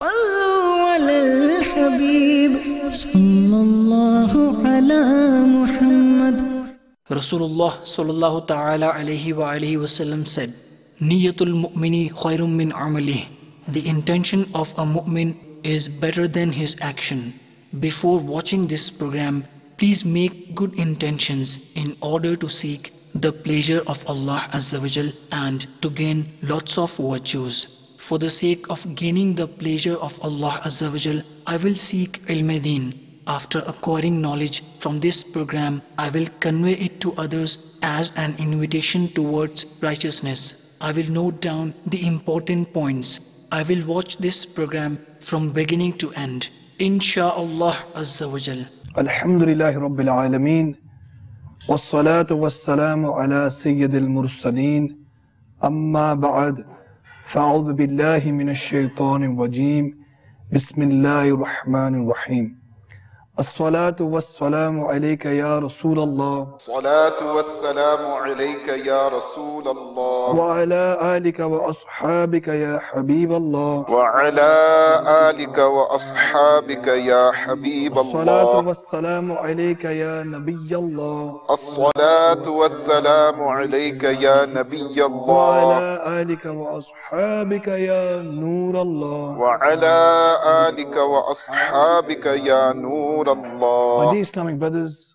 صلوا على الحبيب صلى الله على محمد. Rasulullah sallallahu ta'ala alayhi wa alihi wasallam said, Niyatul mu'mini khayrun min amalih. The intention of a mu'min is better than his action. Before watching this program, please make good intentions in order to seek the pleasure of Allah Azza wa Jal and to gain lots of virtues. For the sake of gaining the pleasure of Allah Azza wa Jal, I will seek ilm-e-deen. After acquiring knowledge from this program, I will convey it to others as an invitation towards righteousness. I will note down the important points. I will watch this program from beginning to end. Insha'Allah Azza wa Jal. Alhamdulillahi Rabbil Alameen. Wassalatu wassalamu ala Sayyidil Mursaleen. Amma ba'd. Fa'udhu billahi minash shaitanir rajeem. Bismillahir Rahmanir Rahim. الصلاة والسلام عليك يا رسول الله. الصلاة والسلام عليك يا رسول الله. وعلى آلك وأصحابك يا حبيب الله. وعلى آلك وأصحابك يا حبيب الله. الصلاة والسلام عليك يا نبي الله. الصلاة والسلام عليك يا نبي الله. وعلى آلك وأصحابك يا نور الله. وعلى آلك وأصحابك يا نور My الله. dear Islamic brothers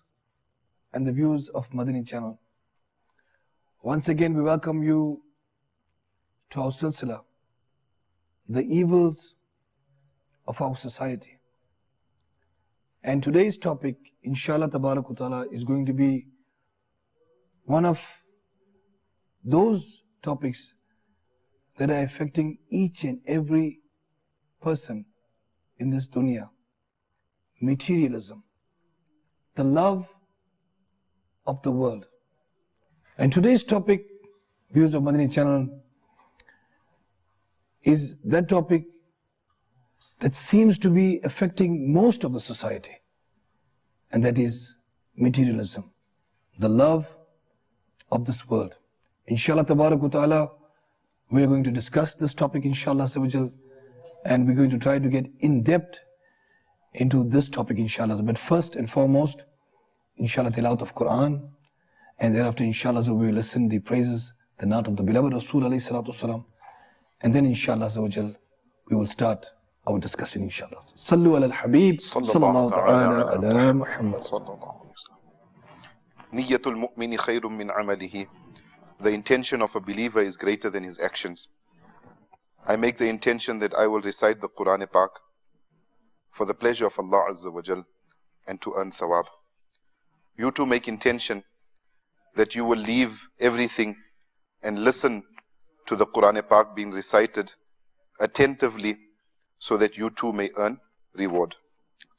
and the viewers of Madani channel, once again we welcome you to our silsila, the evils of our society. And today's topic, inshallah tabarak wa ta'ala, is going to be one of those topics that are affecting each and every person in this dunya. Materialism, the love of the world. And today's topic, viewers of Madani channel, is that topic that seems to be affecting most of the society, and that is materialism, the love of this world. Inshallah tabarak wa ta'ala, we are going to discuss this topic, inshallah, and we're going to try to get in depth into this topic, inshallah. But first and foremost, inshallah, tilawat of Quran, and thereafter, inshallah, we will listen the praises, the naat of the beloved Rasul alayhi salatu wasalam, and then, inshallah, we will start our discussion, inshallah. Sallu ala al-Habib, sallallahu ta'ala ala Muhammad. Niyatul mu'mini khayrun min amalihi. The intention of a believer is greater than his actions. I make the intention that I will recite the Quran-e-Pak for the pleasure of Allah Azza wa Jal and to earn thawab. You too make intention that you will leave everything and listen to the Quran-e-Pak being recited attentively so that you too may earn reward.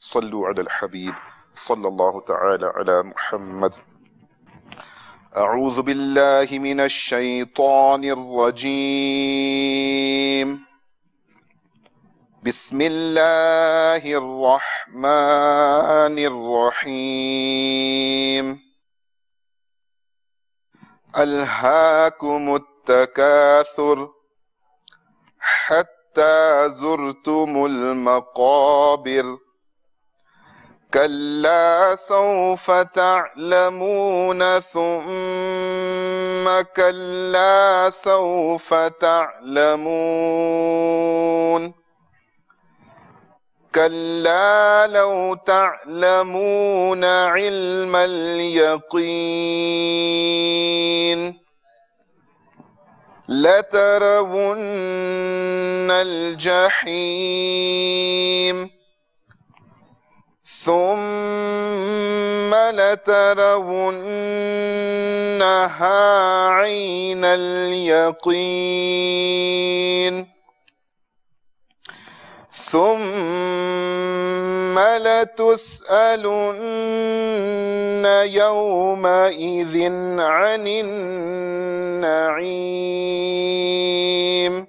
Sallu ala al-Habib sallallahu ta'ala ala Muhammad. أعوذ بالله من الشيطان الرجيم. بسم الله الرحمن الرحيم. ألهاكم التكاثر حتى زرتم المقابر. كلا سوف تعلمون ثم كلا سوف تعلمون. كلا لو تعلمون علم اليقين لترون الجحيم ثم لترونها عين اليقين ثم لتسألن يومئذ عن النعيم.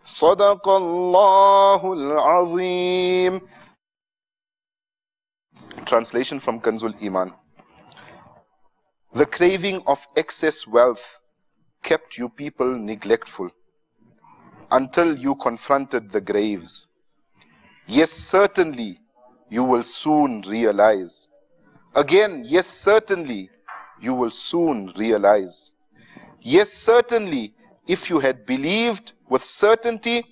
صدق الله العظيم. Translation from Kanzul Iman. The craving of excess wealth kept you people neglectful. until you confronted the graves. Yes, certainly, you will soon realize. Again, yes, certainly, you will soon realize. Yes, certainly, if you had believed with certainty,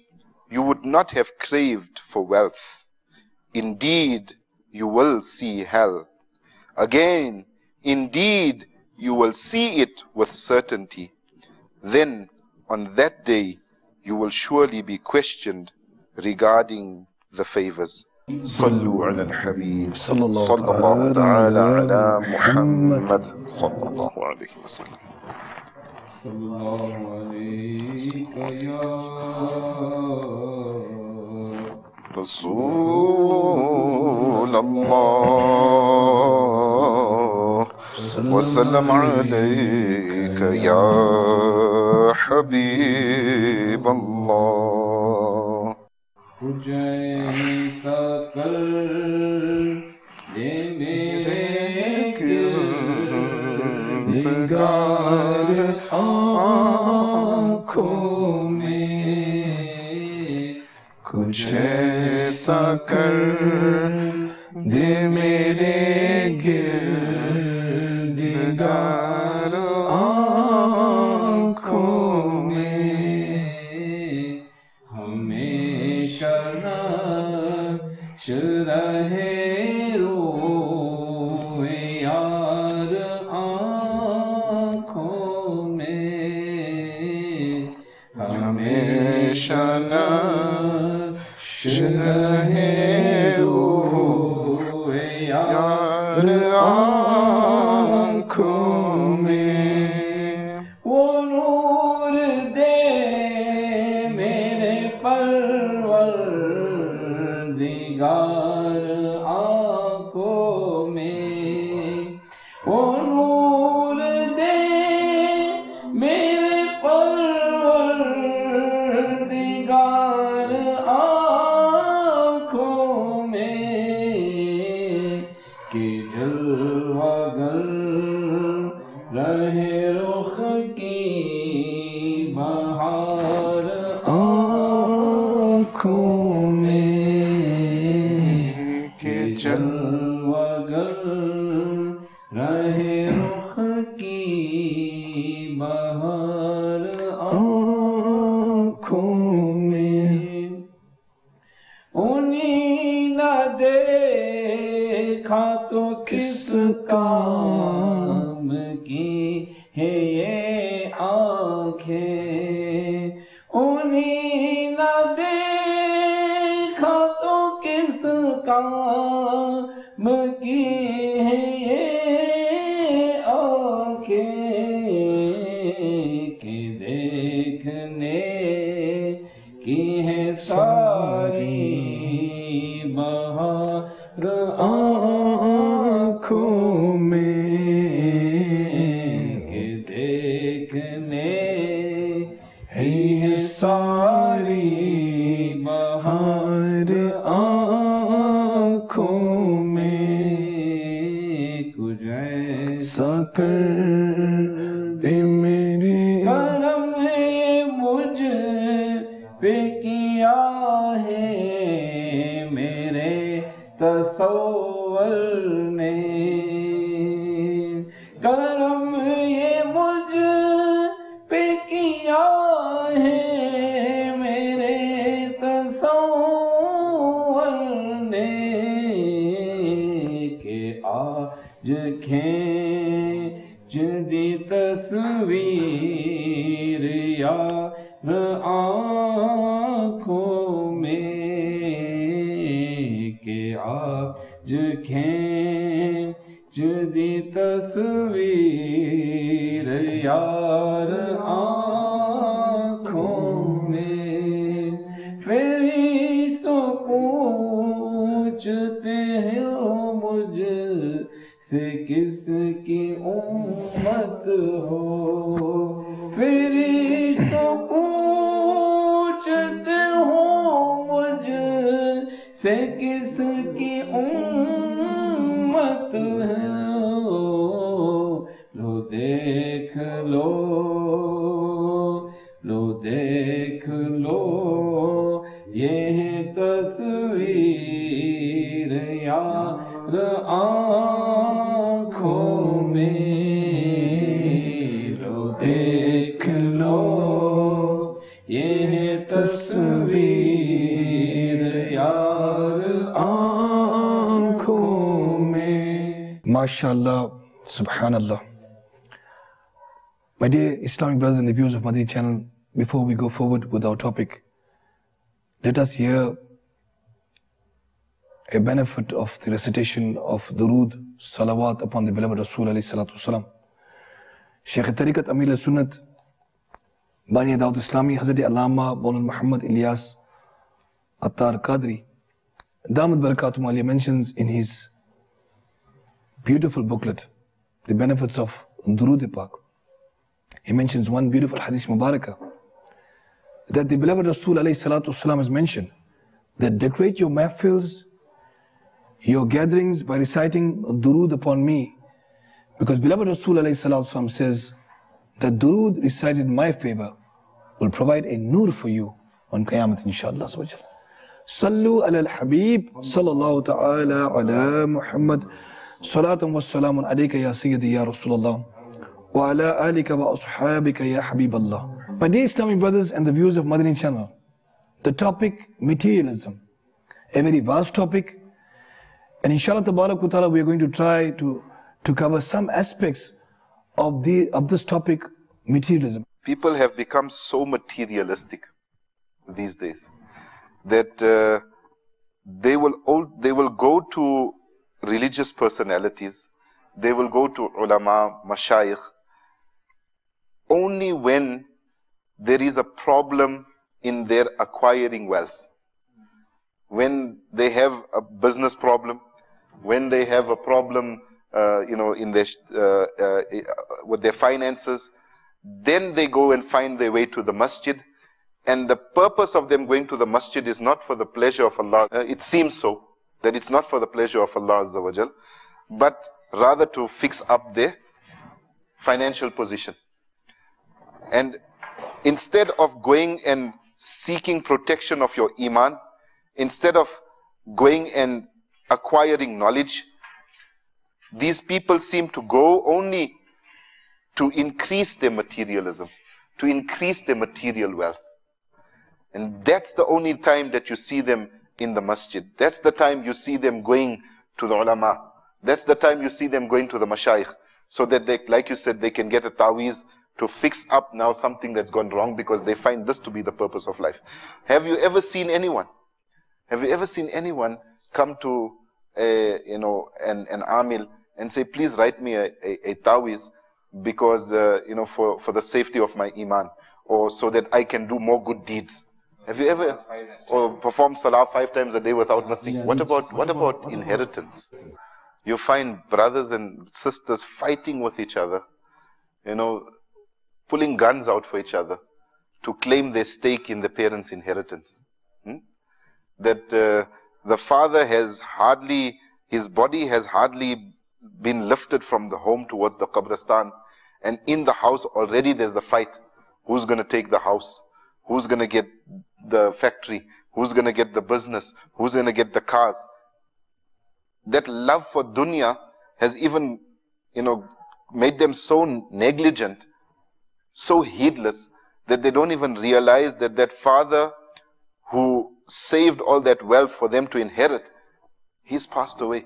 you would not have craved for wealth. Indeed, you will see hell. Again, indeed, you will see it with certainty. Then, on that day, you will surely be questioned regarding the favors. صلوا على الحبيب صلى الله تعالى على محمد صلى الله عليه وسلم. الله عليك يا رسول الله وسلم عليك يا حبيب الله. جیسا کر دے میرے کردگار آنکھوں میں، کچھ ایسا کر دے میرے گردگار آنکھوں میں، ہمیشہ نقش رہے روئے یار آنکھوں میں، ہمیشہ نقش رہے روئے یار آنکھوں میں. وہ نور دے میرے پروردگار آنکھوں میں، وہ نور دے میرے پروردگار آنکھوں میں، کہ جلوہ گر رہے رخ کی بہار آنکھوں میں، کہ جلوہ گر رہے رخ کی بہار آنکھوں میں، انہیں نہ دیکھا تو کس کام کی ہے یہ آنکھیں، انہیں نہ دیکھا تو کس کام کی ہے یہ آنکھیں، کہ دیکھنے کی ہے ساری بہار آنکھوں میں، کہ دیکھنے ہی ہے ساری بہار آنکھوں میں، کچھ ایسا کر دے میرے کرم ہے مجھ پہ کیا ہے میرے تصور نے، کرم یہ مجھ پہ کیا ہے میرے تصور نے، کہ آج کھینچ دی تصویر یار آنکھوں میں، کہ آج کھینچ دی تصویر یار آنکھوں میں، فرشتوں پوچھتے ہیں مجھ سے کس کی امت ہو، فرشتوں پوچھتے ہو مجھ سے کس کی امت ہے، لو دیکھ لو، لو دیکھ لو तस्वीर यार आँखों में लो देख लो ये तस्वीर यार आँखों में. MashaAllah, Subhanallah. My dear Islamic brothers and the viewers of Madani channel, before we go forward with our topic, let us hear a benefit of the recitation of Durood, Salawat upon the beloved Rasul alayhi salatu wasalam. Shaykh Tariqat Amir al-Sunnat, Bani Dawud Islami, Hazrat Allama Maulana Muhammad Ilyas Attar Qadri, Damat Barakatum Aliyah, mentions in his beautiful booklet, The Benefits of Durood Pak. He mentions one beautiful hadith Mubarakah, that the beloved Rasul alayhi salatu wasalam has mentioned that decorate your mahfils, your gatherings by reciting durood upon me, because beloved Rasul alayhi salatu wasalam says that durood recited in my favor will provide a nur for you on Qayamat inshallah. Sallu ala al-Habib sallallahu ta'ala ala Muhammad salatan wa salamun alayka ya Sayyidi ya Rasulullah wa ala alika wa ashabika ya Habiballah. My dear Islamic brothers and the viewers of Madani channel, the topic materialism, a very vast topic, and inshallah tabarak wa ta'ala we are going to try to cover some aspects of this topic, materialism. People have become so materialistic these days that they will go to religious personalities, they will go to ulama, mashayikh, only when there is a problem in their acquiring wealth. When they have a business problem, when they have a problem in their with their finances, then they go and find their way to the masjid. And the purpose of them going to the masjid is not for the pleasure of Allah. It seems so, that it's not for the pleasure of Allah Azza wa Jal, but rather to fix up their financial position. And instead of going and seeking protection of your iman, instead of going and acquiring knowledge, these people seem to go only to increase their materialism, to increase their material wealth. And that's the only time that you see them in the masjid. That's the time you see them going to the ulama. That's the time you see them going to the mashayikh, so that they, like you said, they can get a taweez to fix up now something that's gone wrong, because they find this to be the purpose of life. Have you ever seen anyone come to an amil and say, please write me a taweez because for the safety of my iman, or so that I can do more good deeds? Have you ever performed salah 5 times a day without missing? What about inheritance? You find brothers and sisters fighting with each other, pulling guns out for each other to claim their stake in the parents' inheritance. That the father his body has hardly been lifted from the home towards the qabristan, and in the house already there's the fight. Who's going to take the house? Who's going to get the factory? Who's going to get the business? Who's going to get the cars? That love for dunya has even, made them so negligent, so heedless, that they don't even realize that that father who saved all that wealth for them to inherit, he's passed away.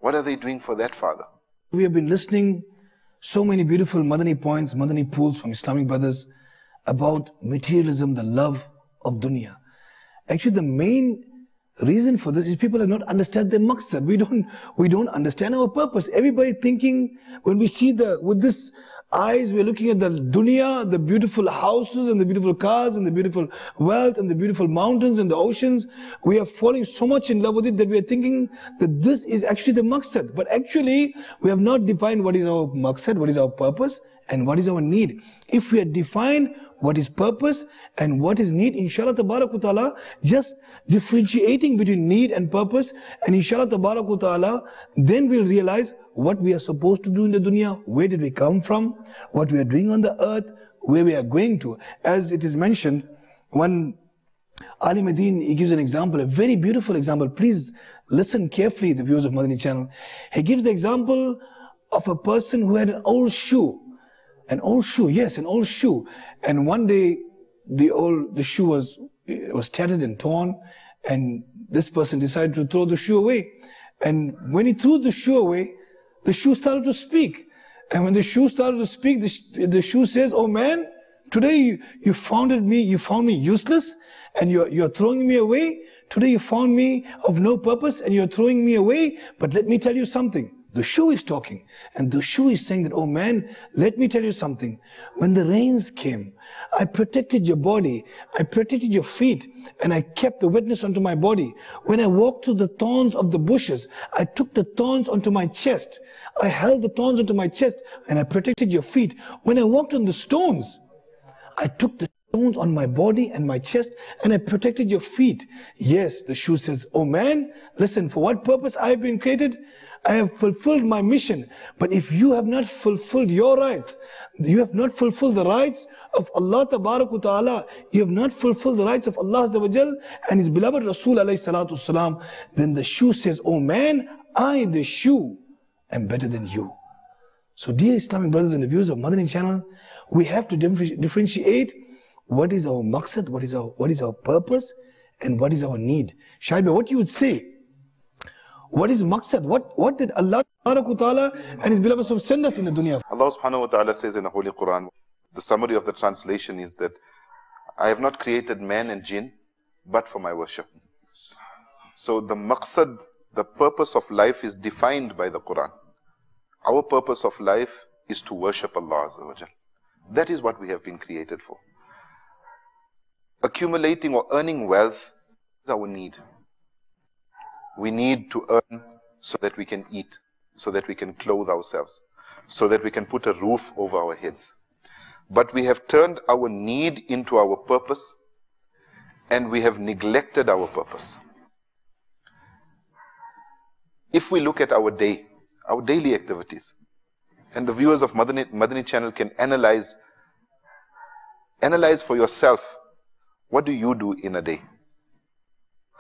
What are they doing for that father? We have been listening so many beautiful Madani points, Madani pools from Islamic brothers about materialism, the love of dunya. Actually, the main reason for this is people have not understood their maqsad. We don't understand our purpose. Everybody thinking, when we see with this eyes, we're looking at the dunya, the beautiful houses and the beautiful cars and the beautiful wealth and the beautiful mountains and the oceans. We are falling so much in love with it that we are thinking that this is actually the maqsad. But actually, we have not defined what is our maqsad, what is our purpose, and what is our need. If we had defined what is purpose and what is need, inshallah tabarak wa ta'ala, just differentiating between need and purpose, and inshallah tabarak wa ta'ala, then we'll realize what we are supposed to do in the dunya, where did we come from, what we are doing on the earth, where we are going to. As it is mentioned, one Ali Madin, he gives an example, a very beautiful example. Please listen carefully, the viewers of Madani channel. He gives the example of a person who had an old shoe. An old shoe, yes, an old shoe. And one day, the shoe was tattered and torn, and this person decided to throw the shoe away. And when he threw the shoe away, the shoe started to speak. And when the shoe started to speak, the shoe says, "Oh man, today you found me useless, and you're throwing me away. Today you found me of no purpose, and you're throwing me away. But let me tell you something." The shoe is talking, and the shoe is saying that, "Oh man, let me tell you something. When the rains came, I protected your body, I protected your feet, and I kept the wetness onto my body. When I walked through the thorns of the bushes, I took the thorns onto my chest. I held the thorns onto my chest, and I protected your feet. When I walked on the stones, I took the stones on my body and my chest, and I protected your feet." Yes, the shoe says, "Oh man, listen, for what purpose I have been created? I have fulfilled my mission. But if you have not fulfilled your rights, you have not fulfilled the rights of Allah Ta'ala, you have not fulfilled the rights of Allah Azza wa Jal and His beloved Rasul alayhi salatu wasalam, then the shoe says, 'Oh man, I, the shoe, am better than you.'" So dear Islamic brothers and viewers of Madani channel, we have to differentiate what is our maqsad, what is our purpose, and what is our need. Shaiba, what you would say? What is maqsad? What did Allah Ta'ala and His beloved Rasul send us in the dunya? Allah subhanahu wa ta'ala says in the Holy Quran, the summary of the translation is that I have not created man and jinn but for my worship. So the maqsad, the purpose of life is defined by the Quran. Our purpose of life is to worship Allah Azza wa Jal. That is what we have been created for. Accumulating or earning wealth is our need. We need to earn so that we can eat, so that we can clothe ourselves, so that we can put a roof over our heads. But we have turned our need into our purpose, and we have neglected our purpose. If we look at our day, our daily activities, and the viewers of Madani channel can analyze for yourself, what do you do in a day?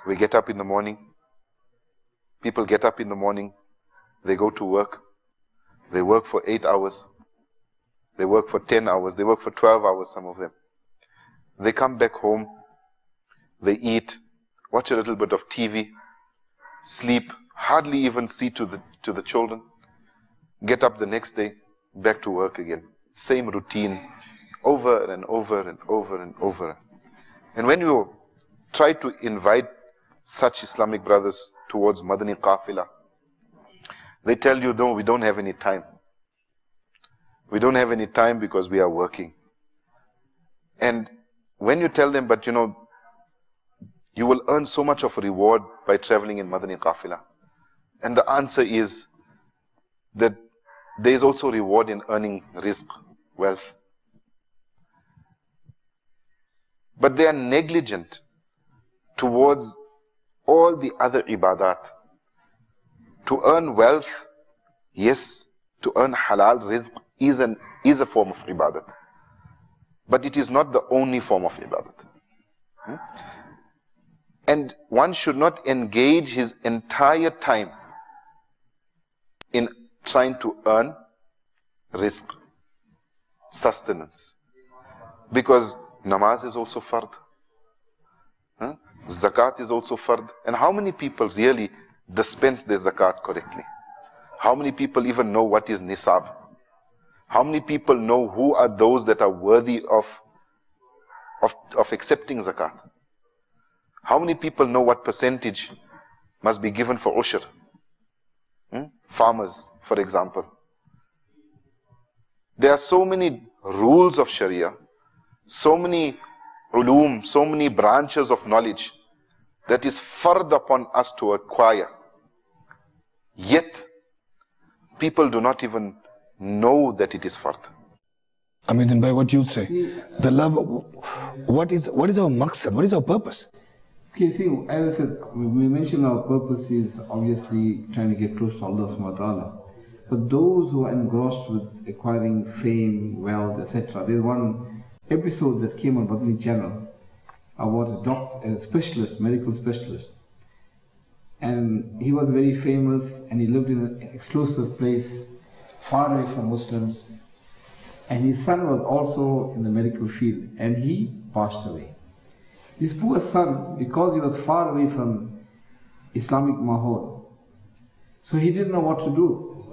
We get up in the morning. People get up in the morning, they go to work, they work for 8 hours, they work for 10 hours, they work for 12 hours, some of them. They come back home, they eat, watch a little bit of TV, sleep, hardly even see to the children, get up the next day, back to work again. Same routine, over and over and over and over. And when you try to invite such Islamic brothers towards Madani Qafila, they tell you, no, we don't have any time. We don't have any time because we are working. And when you tell them, but you will earn so much of a reward by traveling in Madani Qafila. And the answer is that there is also reward in earning rizq, wealth. But they are negligent towards all the other ibadat. To earn wealth, yes, to earn halal rizq is a form of ibadat. But it is not the only form of ibadat. And one should not engage his entire time in trying to earn rizq, sustenance. Because namaz is also fard. Zakat is also fard. And how many people really dispense their zakat correctly? How many people even know what is nisab? How many people know who are those that are worthy of accepting zakat? How many people know what percentage must be given for ushr? Farmers, for example. There are so many rules of Sharia, so many ulum, so many branches of knowledge that is fard upon us to acquire. Yet, people do not even know that it is fard. Amidin bhai, what you say? The love, what is our maqsad? What is our purpose? Okay, see, as I said, we mentioned our purpose is obviously trying to get close to Allah subhanahu wa ta'ala. But those who are engrossed with acquiring fame, wealth, etc. There's one episode that came on Madani channel about a doctor, a specialist, medical specialist. And he was very famous, and he lived in an exclusive place, far away from Muslims. And his son was also in the medical field, and he passed away. This poor son, because he was far away from Islamic mahal, so he didn't know what to do.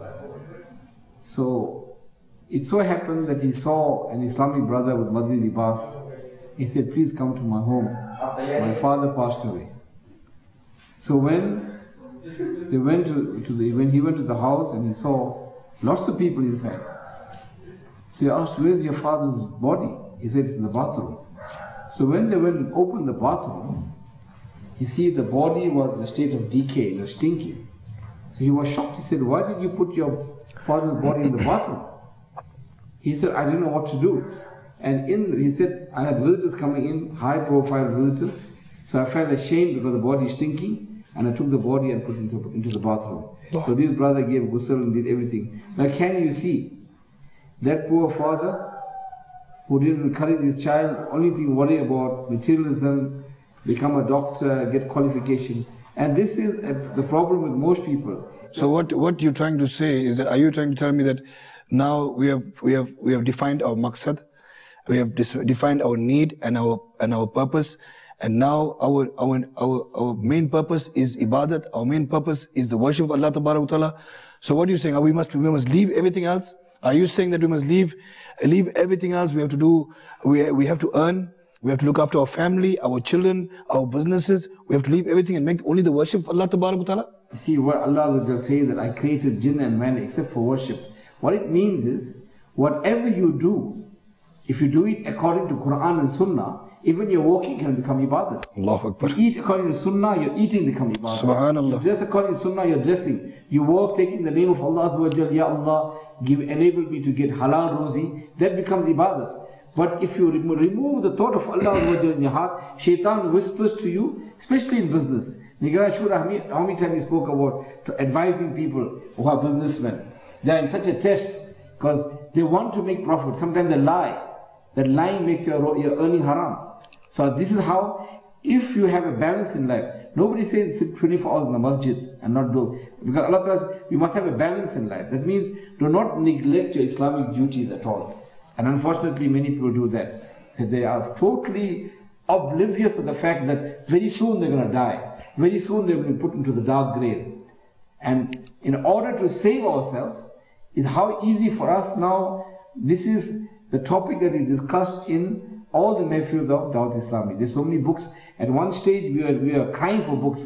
So it so happened that he saw an Islamic brother with Madani libas. He said, please come to my home. My father passed away. So when he went to the house and he saw lots of people inside. So he asked, where's your father's body? He said, it's in the bathroom. So when they went and opened the bathroom, you see the body was in a state of decay, it was stinking. So he was shocked. He said, why did you put your father's body in the bathroom? He said, I didn't know what to do. And he said, I had visitors coming in, high profile visitors. So I felt ashamed because the body is stinking, and I took the body and put it into the bathroom. So this brother gave ghusl and did everything. Now can you see, that poor father who didn't encourage his child, only thing worry about materialism, become a doctor, get qualification. And this is the problem with most people. So what you're trying to say is that, are you trying to tell me that now we have defined our maqsad, we have defined our need and our purpose, and now our main purpose is ibadat, our main purpose is the worship of Allah Ta'ala. So what are you saying? We must leave everything else? Are you saying that we must leave everything else? We have to do, we have to earn, we have to look after our family, our children, our businesses. We have to leave everything and make only the worship of Allah Ta'ala? You see, what Allah will say that I created jinn and man except for worship. What it means is, whatever you do, if you do it according to Quran and Sunnah, even your walking can become ibadat. Allahu Akbar. You eat according to Sunnah, your eating become ibadat. Subhanallah. You dress according to Sunnah, you're dressing. You walk taking the name of Allah Azza wa Jal, Ya Allah, enable me to get halal rozi, that becomes ibadat. But if you remove the thought of Allah Azza wa Jal in your heart, shaitan whispers to you, especially in business. Nigran Shura, how many times we spoke about advising people who are businessmen. They are in such a test because they want to make profit. Sometimes they lie. That lying makes you're earning haram. So this is how, if you have a balance in life, nobody says sit 24 hours in the masjid and not do. Because Allah says you must have a balance in life. That means do not neglect your Islamic duties at all. And unfortunately many people do that. So they are totally oblivious of the fact that very soon they're going to die. Very soon they're going to be put into the dark grave. And in order to save ourselves, is how easy for us now. This is the topic that is discussed in all the mehfils of Dawat Islami. There's so many books. At one stage we are crying for books.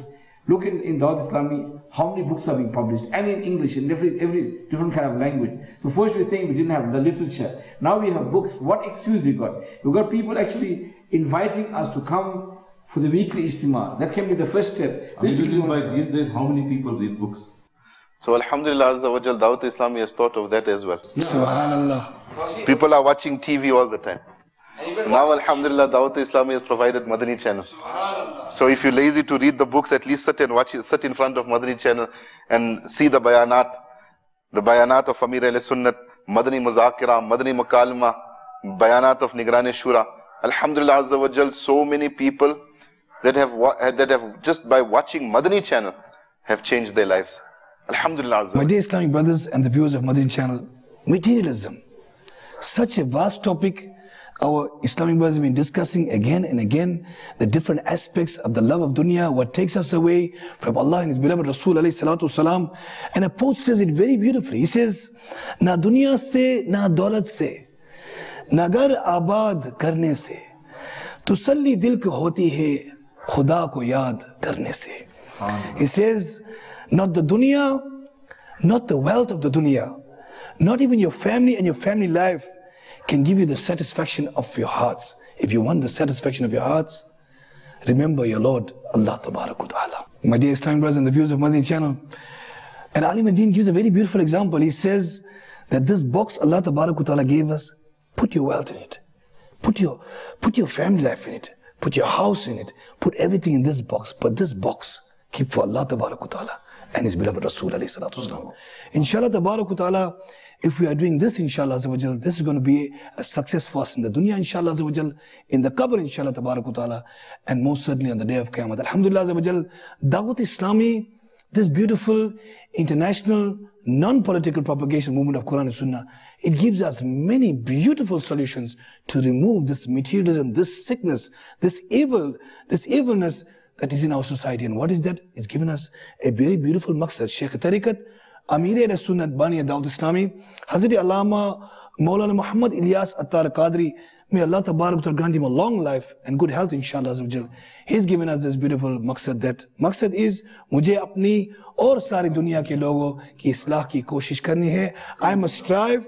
Look in Dawat Islami, how many books are being published, and in English, in every different kind of language. So first we were saying we didn't have the literature. Now we have books. What excuse we got? We got people actually inviting us to come for the weekly ijtima. That can be the first step. By these days, how many people read books? So Alhamdulillah Azza wa Jal, Dawat Islami has thought of that as well. Yeah. Subhanallah. People are watching TV all the time. Now Alhamdulillah, Dawat Islami has provided Madani channel. So if you're lazy to read the books, at least sit in front of Madani channel and see the bayanat of Amir al-Sunnat, Madani Muzakira, Madani Mukalima, bayanat of Nigran Shura. Alhamdulillah Azza wa Jal, so many people that have just by watching Madani channel have changed their lives. Alhamdulillah Azza wa Jal. My dear Islamic brothers and the viewers of Madani channel, materialism, such a vast topic. Our Islamic brothers have been discussing again and again the different aspects of the love of dunya, what takes us away from Allah and His beloved Rasul alayhi salatu wasalam. And a poet says it very beautifully. He says, Na dunya se, na daulat se, na gar abad karne se, tusalli dil ko hoti hai, khuda ko yaad karne se. He says, not the dunya, not the wealth of the dunya, not even your family and your family life can give you the satisfaction of your hearts. If you want the satisfaction of your hearts, remember your Lord, Allah Ta'ala. My dear Islamic brothers and the viewers of Madani channel, and Alim ad-Din gives a very beautiful example. He says that this box Allah Ta'ala gave us, put your wealth in it. Put your family life in it. Put your house in it. Put everything in this box. But this box, keep for Allah Ta'ala. and his beloved Rasul alayhi salatu wasalam. Inshallah tabarak wa ta'ala, if we are doing this, inshallah azza wa jal, this is going to be a success for us in the dunya, inshallah azza wa jal, in the qabr, inshallah tabarak wa ta'ala, and most certainly on the day of Qiyamah. Alhamdulillah azza wa jal, Dawat Islami, this beautiful international non-political propagation movement of Quran and Sunnah, it gives us many beautiful solutions to remove this materialism, this sickness, this evilness that is in our society. And what is that? It's given us a very beautiful maqsad. Shaykh Tariqat, Amir al-Sunnat Bani Dawat Islami, Hazrat Allama Maulana Muhammad Ilyas Attar Qadri, may Allah Tabarak Ta'ala grant him a long life and good health, inshallah azza wa jal. He's given us this beautiful maqsad. That maqsad is, mujhe apni aur sari duniya ke logo ki islah ki koshish karni hai. I must strive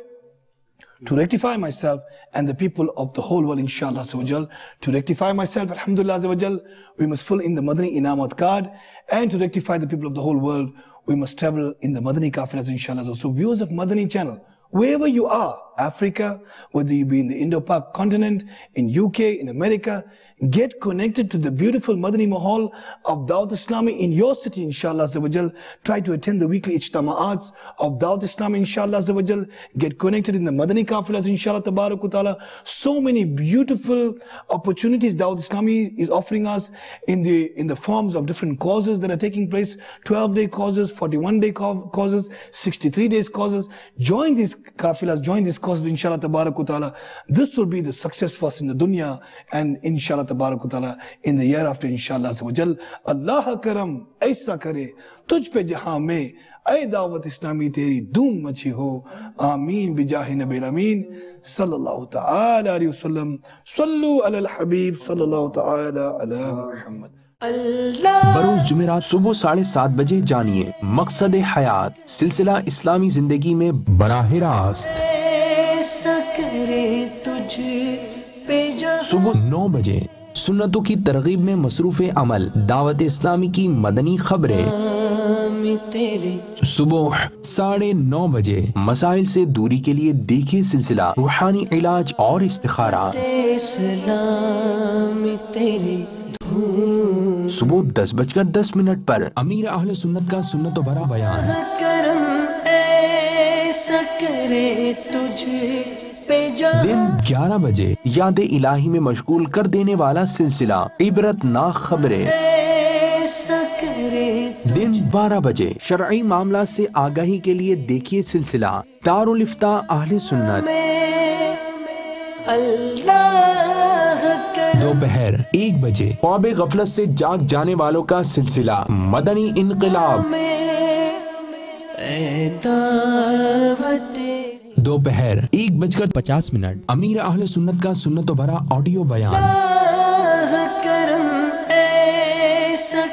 to rectify myself and the people of the whole world, inshallah azza wa jal. To rectify myself, alhamdulillah azza wa jal, we must fill in the Madani Inamat card, and to rectify the people of the whole world, we must travel in the Madani Kafilas, inshallah. So viewers of Madani channel, wherever you are, Africa, whether you be in the Indo-Pak continent, in UK, in America, get connected to the beautiful Madani Mahal of Dawat Islami in your city, inshallah azza wa jal. Try to attend the weekly ijtama'ats of Dawat Islami, inshallah azza wa jal. Get connected in the Madani Kafilas, inshallah tabarak wa ta'ala. So many beautiful opportunities Dawat Islami is offering us in the forms of different causes that are taking place. 12-day causes, 41-day causes, 63 days causes. Join these kafilas, join these causes, inshallah tabarak wa ta'ala. This will be the success for us in the dunya, and inshallah tabarak wa ta'ala in the year after, inshallah azza wa jal. Allah karam aisa kare tujh pe jahan mein, ay Dawat Islami teri doom machi ho. Ameen bijahi nabil ameen sallallahu ta'ala alayhi wa sallam. Sallu ala al-habib sallallahu ta'ala ala Muhammad. بروز جمعرات صبح 7:30 بجے جانیے مقصد حیات سلسلہ اسلامی زندگی میں براہ راست. صبح 9 بجے سنتوں کی ترغیب میں مصروف عمل دعوت اسلامی کی مدنی خبریں. صبح 9:30 بجے مسائل سے دوری کے لیے دیکھیے سلسلہ روحانی علاج اور استخارہ. صبح 10:10 پر امیر اہل سنت کا سنت و بھرا بیان. دن 11 بجے یاد الہی میں مشغول کر دینے والا سلسلہ عبرت ناک خبریں. دن 12 بجے شرعی معاملات سے آگاہی کے لیے دیکھیے سلسلہ دارالفتاء اہل سنت. دوپہر 1 بجے خواب غفلت سے جاگ جانے والوں کا سلسلہ مدنی انقلاب. دوپہر 1:50 امیر اہل سنت کا سنت و بھرا آڈیو بیان.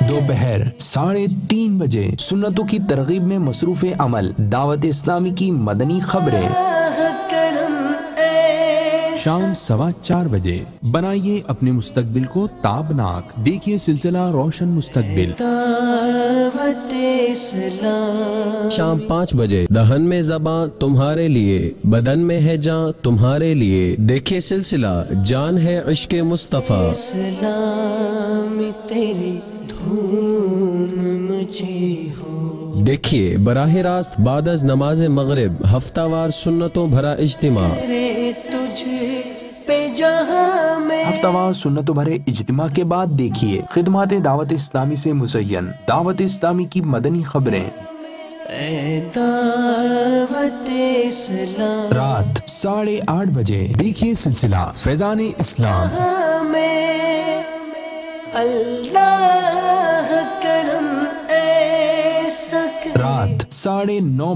دوپہر 3:30 بجے سنتوں کی ترغیب میں مصروف عمل دعوت اسلامی کی مدنی خبریں. شام 4:15 بجے بنائیے اپنے مستقبل کو تابناک، دیکھیے سلسلہ روشن مستقبل. شام 5 بجے دہن میں زباں تمہارے لیے، بدن میں ہے جان تمہارے لیے، دیکھیے سلسلہ جان ہے عشق مصطفیٰ. دیکھیے براہ راست بعد از نماز مغرب ہفتہ وار سنتوں بھرا اجتماع. ہفتہ وار سنتوں بھرے اجتماع کے بعد دیکھیے خدمات دعوت اسلامی سے مزین دعوت اسلامی کی مدنی خبریں. رات 8:30 بجے دیکھیے سلسلہ فیضان اسلام. رات 9:30